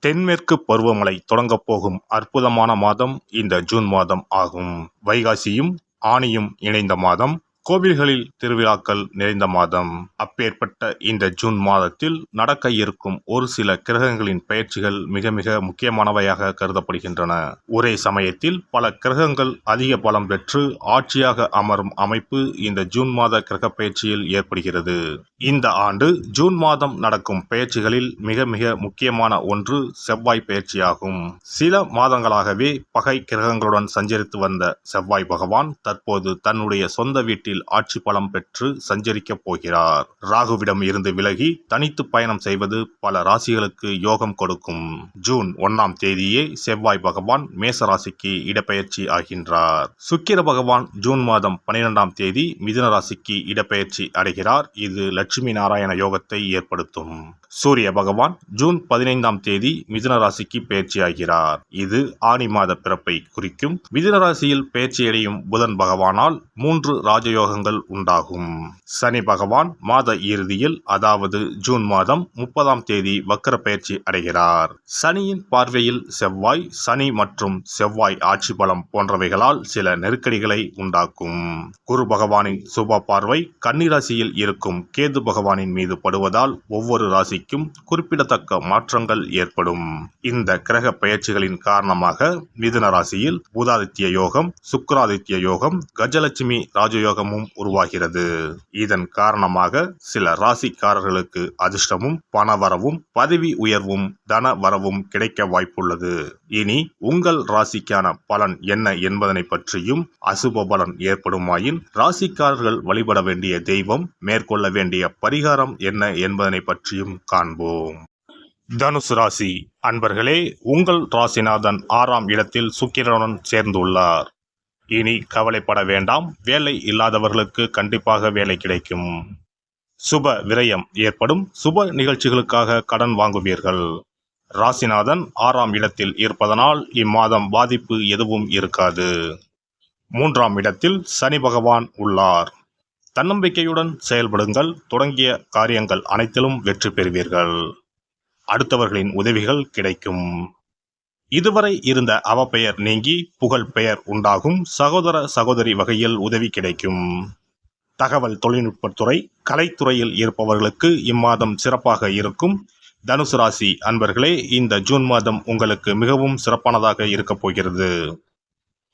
தென்மேற்கு பருவமழை தொடங்கப் போகும் அற்புதமான மாதம் இந்த ஜூன் மாதம் ஆகும். வைகாசியும் ஆனியும் இணைந்த மாதம், கோவில்களில் திருவிழாக்கள் நிறைந்த மாதம். அப்பேற்பட்ட இந்த ஜூன் மாதத்தில் நடக்க இருக்கும் ஒரு சில கிரகங்களின் பெயர்ச்சிகள் மிக மிக முக்கியமானவையாக கருதப்படுகின்றன. ஒரே சமயத்தில் பல கிரகங்கள் அதிக பலம் பெற்று ஆட்சியாக அமரும் அமைப்பு இந்த ஜூன் மாத கிரக பெயர்ச்சியில் ஏற்படுகிறது. இந்த ஆண்டு ஜூன் மாதம் நடக்கும் பெயர்ச்சிகளில் மிக மிக முக்கியமான ஒன்று செவ்வாய் பெயர்ச்சியாகும். சில மாதங்களாகவே பகை கிரகங்களுடன் சஞ்சரித்து வந்த செவ்வாய் பகவான் தற்போது தன்னுடைய சொந்த வீட்டில் ஆட்சி பலம் பெற்று சஞ்சரிக்கப் போகிறார். ராகுவிடம் இருந்து விலகி தனித்து பயணம் செய்வது பல ராசிகளுக்கு யோகம் கொடுக்கும். ஜூன் 1ஆம் தேதியே செவ்வாய் பகவான் மேச ராசிக்கு இடப்பெயர்ச்சி ஆகின்றார். சுக்கிர பகவான் ஜூன் மாதம் 12ஆம் தேதி மிதுன ராசிக்கு இடப்பெயர்ச்சி அடைகிறார். இது லட்சுமி நாராயண யோகத்தை ஏற்படுத்தும். சூரிய பகவான் ஜூன் 15ஆம் தேதி மிதுன ராசிக்கு பெயர்ச்சியாகிறார். இது ஆனி மாத பிறப்பை குறிக்கும். மிதுன ராசியில் பெயர்ச்சியடையும் புதன் பகவானால் 3 ராஜயோகங்கள் உண்டாகும். சனி பகவான் மாத இறுதியில், அதாவது ஜூன் மாதம் 30ஆம் தேதி வக்கர பெயர்ச்சி அடைகிறார். சனியின் பார்வையில் செவ்வாய், சனி மற்றும் செவ்வாய் ஆட்சி பலம் போன்றவைகளால் சில நெருக்கடிகளை உண்டாக்கும். குரு பகவானின் சுப பார்வை கன்னி ராசியில் இருக்கும் கேது பகவானின் மீது படுவதால் ஒவ்வொரு ராசிக்கும் குறிப்பிடத்தக்க மாற்றங்கள் ஏற்படும். இந்த கிரக பெயர்ச்சிகளின் காரணமாக மிதுன ராசியில் புதாதித்ய யோகம், சுக்கிராதித்ய யோகம், கஜலட்சுமி ராஜயோகமும் உருவாகிறது. இதன் காரணமாக சில ராசிக்காரர்களுக்கு அதிர்ஷ்டமும் பணவரவும் பதவி உயர்வும் தன வரவும் கிடைக்க வாய்ப்புள்ளது. இனி உங்கள் ராசிக்கான பலன் என்ன என்பதனை பற்றியும், அசுப பலன் ஏற்படுமாயின் ராசிக்காரர்கள் வழிபட வேண்டிய தெய்வம், மேற்கொள்ள வேண்டிய பரிகாரம் என்ன என்பதனை பற்றியும் காண்போம். தனுசு ராசி அன்பர்களே, உங்கள் ராசிநாதன் 6ஆம் இடத்தில் சுக்கிரனுடன் சேர்ந்துள்ளார். இனி கவலைப்பட வேண்டாம். வேலை இல்லாதவர்களுக்கு கண்டிப்பாக வேலை கிடைக்கும். சுப விரயம் ஏற்படும். சுப நிகழ்ச்சிகளுக்காக கடன் வாங்குவீர்கள். ராசிநாதன் 6ஆம் இடத்தில் இருப்பதனால் இம்மாதம் பாதிப்பு எதுவும் இருக்காது. 3ஆம் இடத்தில் சனி பகவான் உள்ளார். தன்னம்பிக்கையுடன் செயல்படுங்கள். தொடங்கிய காரியங்கள் அனைத்திலும் வெற்றி பெறுவீர்கள். அடுத்தவர்களின் உதவிகள் கிடைக்கும். இதுவரை இருந்த அவப்பெயர் நீங்கி புகழ் பெயர் உண்டாகும். சகோதர சகோதரி வகையில் உதவி கிடைக்கும். தகவல் தொழில்நுட்பத்துறை, கலைத்துறையில் இருப்பவர்களுக்கு இம்மாதம் சிறப்பாக இருக்கும். தனுசு ராசி அன்பர்களே, இந்த ஜூன் மாதம் உங்களுக்கு மிகவும் சிறப்பானதாக இருக்கப் போகிறது.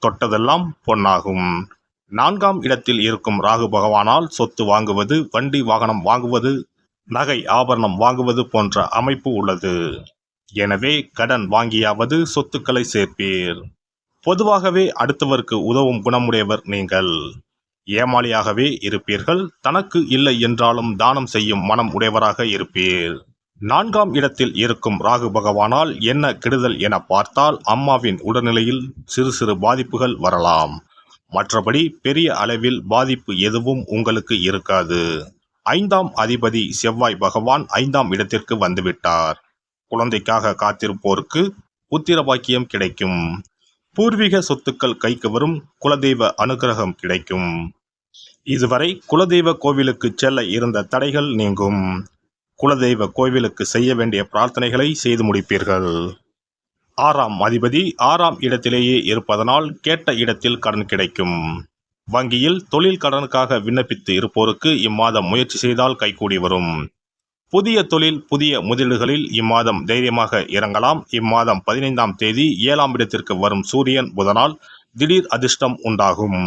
தொட்டதெல்லாம் பொன்னாகும். 4ஆம் இடத்தில் இருக்கும் ராகு பகவானால் சொத்து வாங்குவது, வண்டி வாகனம் வாங்குவது, நகை ஆபரணம் வாங்குவது போன்ற அமைப்பு உள்ளது. எனவே கடன் வாங்கியாவது சொத்துக்களை சேர்ப்பீர். பொதுவாகவே அடுத்தவருக்கு உதவும் குணமுடையவர் நீங்கள். ஏமாளியாகவே இருப்பீர்கள். தனக்கு இல்லை என்றாலும் தானம் செய்யும் மனம் உடையவராக இருப்பீர். 4ஆம் இடத்தில் இருக்கும் ராகு பகவானால் என்ன கெடுதல் என பார்த்தால், அம்மாவின் உடல்நிலையில் சிறு சிறு பாதிப்புகள் வரலாம். மற்றபடி பெரிய அளவில் பாதிப்பு எதுவும் உங்களுக்கு இருக்காது. 5ஆம் அதிபதி செவ்வாய் பகவான் 5ஆம் இடத்திற்கு வந்துவிட்டார். குழந்தைக்காக காத்திருப்போருக்கு புத்திர பாக்கியம் கிடைக்கும். பூர்வீக சொத்துக்கள் கைக்கு வரும். குலதெய்வ அனுகிரகம் கிடைக்கும். இதுவரை குலதெய்வ கோவிலுக்கு செல்ல இருந்த தடைகள் நீங்கும். குலதெய்வ கோவிலுக்கு செய்ய வேண்டிய பிரார்த்தனைகளை செய்து முடிப்பீர்கள். 6ஆம் அதிபதி 6ஆம் இடத்திலேயே இருப்பதனால் கேட்ட இடத்தில் கடன் கிடைக்கும். வங்கியில் தொழில் கடனுக்காக விண்ணப்பித்து இருப்போருக்கு இம்மாதம் முயற்சி செய்தால் கைகூடி வரும். புதிய தொழில், புதிய முதலீடுகளில் இம்மாதம் தைரியமாக இறங்கலாம். இம்மாதம் 15ஆம் தேதி 7ஆம் இடத்திற்கு வரும் சூரியன் புதனால் திடீர் அதிர்ஷ்டம் உண்டாகும்.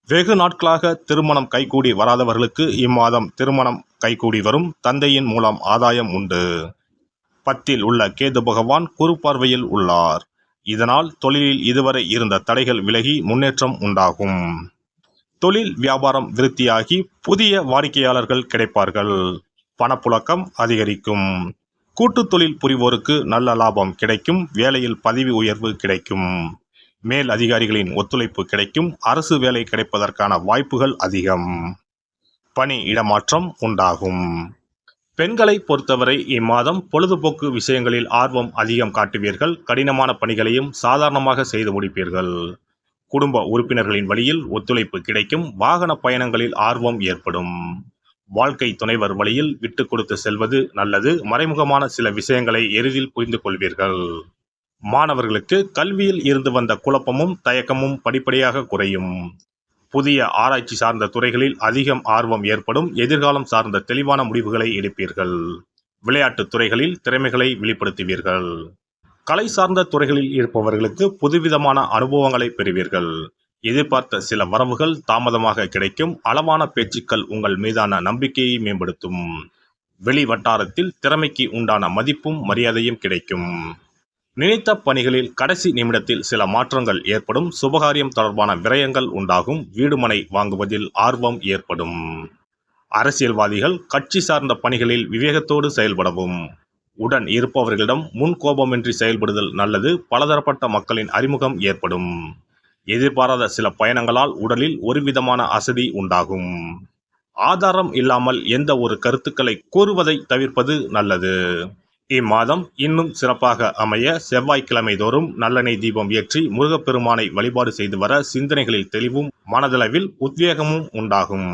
வெகு நாட்களாக திருமணம் கைகூடி வராதவர்களுக்கு இம்மாதம் திருமணம் கைகூடி வரும். தந்தையின் மூலம் ஆதாயம் உண்டு. 10இல் உள்ள கேது பகவான் குரு பார்வையில் உள்ளார். இதனால் தொழிலில் இதுவரை இருந்த தடைகள் விலகி முன்னேற்றம் உண்டாகும். தொழில் வியாபாரம் விருத்தியாகி புதிய வாடிக்கையாளர்கள் கிடைப்பார்கள். பணப்புழக்கம் அதிகரிக்கும். கூட்டு தொழில் புரிவோருக்கு நல்ல லாபம் கிடைக்கும். வேலையில் பதவி உயர்வு கிடைக்கும். மேல் அதிகாரிகளின் ஒத்துழைப்பு கிடைக்கும். அரசு வேலை கிடைப்பதற்கான வாய்ப்புகள் அதிகம். பணி இடமாற்றம் உண்டாகும். பெண்களை பொறுத்தவரை இம்மாதம் பொழுதுபோக்கு விஷயங்களில் ஆர்வம் அதிகம் காட்டுவீர்கள். கடினமான பணிகளையும் சாதாரணமாக செய்து முடிப்பீர்கள். குடும்ப உறுப்பினர்களின் வழியில் ஒத்துழைப்பு கிடைக்கும். வாகன பயணங்களில் ஆர்வம் ஏற்படும். வாழ்க்கை துணைவர் வழியில் விட்டு கொடுத்து செல்வது நல்லது. மறைமுகமான சில விஷயங்களை எளிதில் புரிந்து கொள்வீர்கள். மாணவர்களுக்கு கல்வியில் இருந்து வந்த குழப்பமும் தயக்கமும் படிப்படியாக குறையும். புதிய ஆராய்ச்சி சார்ந்த துறைகளில் அதிகம் ஆர்வம் ஏற்படும். எதிர்காலம் சார்ந்த தெளிவான முடிவுகளை எடுப்பீர்கள். விளையாட்டுத் துறைகளில் திறமைகளை வெளிப்படுத்துவீர்கள். கலை சார்ந்த துறைகளில் இருப்பவர்களுக்கு புதுவிதமான அனுபவங்களை பெறுவீர்கள். எதிர்பார்த்த சில வரவுகள் தாமதமாக கிடைக்கும். அளவான பேச்சுக்கள் உங்கள் மீதான நம்பிக்கையை மேம்படுத்தும். வெளி வட்டாரத்தில் திறமைக்கு உண்டான மதிப்பும் மரியாதையும் கிடைக்கும். நினைத்த பணிகளில் கடைசி நிமிடத்தில் சில மாற்றங்கள் ஏற்படும். சுபகாரியம் தொடர்பான விரயங்கள் உண்டாகும். வீடுமனை வாங்குவதில் ஆர்வம் ஏற்படும். அரசியல்வாதிகள் கட்சி சார்ந்த பணிகளில் விவேகத்தோடு செயல்படவும். உடன் இருப்பவர்களிடம் முன்கோபமின்றி செயல்படுதல் நல்லது. பலதரப்பட்ட மக்களின் அறிமுகம் ஏற்படும். எதிர்பாராத சில பயணங்களால் உடலில் ஒருவிதமான அசதி உண்டாகும். ஆதாரம் இல்லாமல் எந்த ஒரு கருத்துக்களை கூறுவதை தவிர்ப்பது நல்லது. இம்மாதம் இன்னும் சிறப்பாக அமைய செவ்வாய்க்கிழமை தோறும் நல்லெண்ணெய் தீபம் ஏற்றி முருகப்பெருமானை வழிபாடு செய்து வர சிந்தனைகளில் தெளிவும் மனதளவில் உத்வேகமும் உண்டாகும்.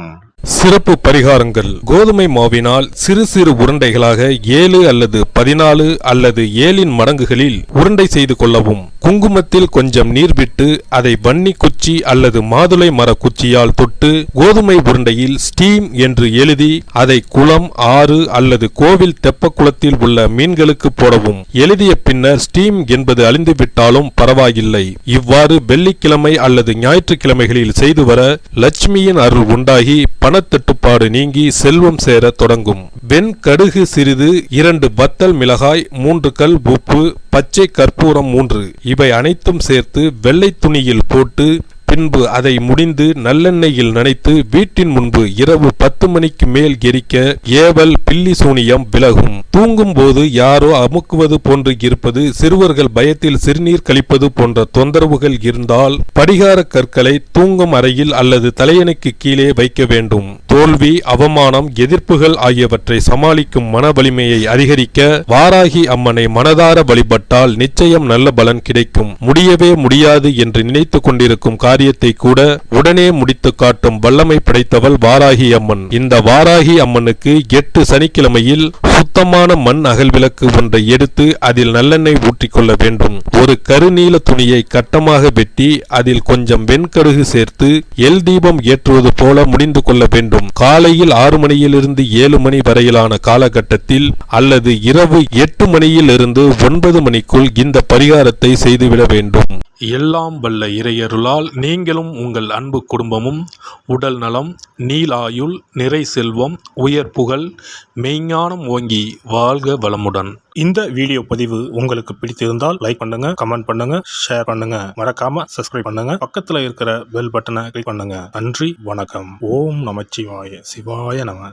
சிறப்பு பரிகாரங்கள். கோதுமை மாவினால் சிறு சிறு உருண்டைகளாக 7 அல்லது 14 அல்லது 7 மடங்குகளில் உருண்டை செய்து கொள்ளவும். குங்குமத்தில் கொஞ்சம் நீர் விட்டு அதை வன்னி குச்சி அல்லது மாதுளை மர குச்சியால் தொட்டு கோதுமை உருண்டையில் ஸ்டீம் என்று எழுதி அதை குளம், ஆறு அல்லது கோவில் தெப்ப குளத்தில் உள்ள மீன்களுக்கு போடவும். எழுதிய பின்னர் ஸ்டீம் என்பது அழிந்துவிட்டாலும் பரவாயில்லை. இவ்வாறு வெள்ளிக்கிழமை அல்லது ஞாயிற்றுக்கிழமைகளில் செய்து வர லட்சுமியின் அருள் உண்டாகி பணத்தட்டுப்பாடு நீங்கி செல்வம் சேர தொடங்கும். வெண்கடுகு சிறிது, 2 வத்தல் மிளகாய், 3 கல் உப்பு, பச்சை கற்பூரம் 3 இவை அனைத்தும் சேர்த்து வெள்ளை துணியில் போட்டு பின்பு அதை முடிந்து நல்லெண்ணெயில் நனைத்து வீட்டின் முன்பு இரவு 10 மணிக்கு மேல் எரிக்க ஏவல், பில்லி சூனியம் விலகும். தூங்கும் போது யாரோ அமுக்குவது போன்று இருப்பது, சிறுவர்கள் பயத்தில் சிறுநீர் கழிப்பது போன்ற தொந்தரவுகள் இருந்தால் படிகார கற்களை தூங்கும் அறையில் அல்லது தலையணைக்கு கீழே வைக்க வேண்டும். தோல்வி, அவமானம், எதிர்ப்புகள் ஆகியவற்றை சமாளிக்கும் மன வலிமையை அதிகரிக்க வாராகி அம்மனை மனதார வழிபட்டால் நிச்சயம் நல்ல பலன் கிடைக்கும். முடியவே முடியாது என்று நினைத்து கொண்டிருக்கும் காரியத்தை கூட உடனே முடித்து காட்டும் வல்லமை படைத்தவள் வாராகி அம்மன். இந்த வாராகி அம்மனுக்கு 8 சனிக்கிழமையில் சுத்தமான மண் அகல் விளக்கு ஒன்றை எடுத்து அதில் நல்லெண்ணெய் ஊற்றிக்கொள்ள வேண்டும். ஒரு கருநீல துணியை கட்டமாக வெட்டி அதில் கொஞ்சம் வெண்கடுகு சேர்த்து எல் தீபம் ஏற்றுவது போல முடிந்து கொள்ள வேண்டும். காலையில் 6 மணியிலிருந்து 7 மணி வரையிலான காலகட்டத்தில் அல்லது இரவு 8 மணியிலிருந்து 9 மணிக்குள் இந்த பரிகாரத்தை செய்துவிட வேண்டும். எல்லாம் வல்ல இறையருளால் நீங்களும் உங்கள் அன்பு குடும்பமும் உடல் நலம், நீலாயுள், நிறை செல்வம், உயர் புகழ், மெய்ஞானம் ஓங்கி வாழ்க வளமுடன். இந்த வீடியோ பதிவு உங்களுக்கு பிடித்திருந்தால் லைக் பண்ணுங்க, கமெண்ட் பண்ணுங்க, ஷேர் பண்ணுங்க, மறக்காம சப்ஸ்கிரைப் பண்ணுங்க. பக்கத்துல இருக்கிற பெல் பட்டனை கிளிக் பண்ணுங்க. நன்றி, வணக்கம். ஓம் நமச்சிவாய. சிவாய நம.